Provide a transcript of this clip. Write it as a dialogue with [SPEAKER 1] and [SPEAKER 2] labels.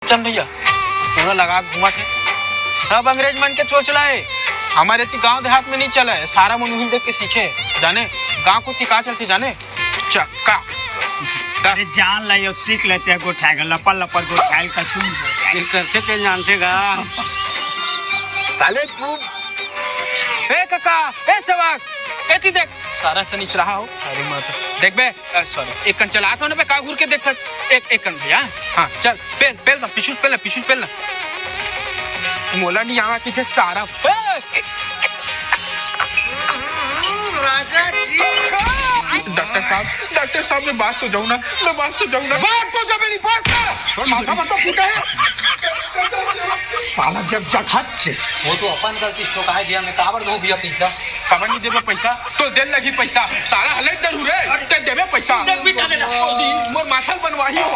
[SPEAKER 1] चंद भैया पूरा लगा घुमा थे सब अंग्रेज मन के चोचला है। हमारे गांव देहात में नहीं चला है, सारा मन देख के सीखे जाने गांव को तिका चलती जाने चक्का।
[SPEAKER 2] अरे जान ला सीख लेते हैं गोठाएगा लपल लपल गोठाइल का सुन
[SPEAKER 3] करते थे जानते गा
[SPEAKER 1] साले तू ए काका ए सेवक ए ती देख सारा से नीच रहा हो। अरे मत देख बे सॉरी एक कन चला था ना बे का घूर के देख एक कन भैया। हां चल पेल पेल ना पीछू पेल ना मोला नहीं आवा कि सारा
[SPEAKER 2] राजा जी
[SPEAKER 1] डॉक्टर साहब मैं बात तो जाऊं ना बात तो जब नहीं बात माथा पर तो फूटा है
[SPEAKER 2] साला जब जखत
[SPEAKER 3] वो तो अपन गलती ठोका है भैया मैं काबर दो भैया पैसा
[SPEAKER 1] काबर नहीं देबे पैसा तो देन लगी पैसा सारा हलट डरू रे ते देबे पैसा मोर माथा बनवाही हो।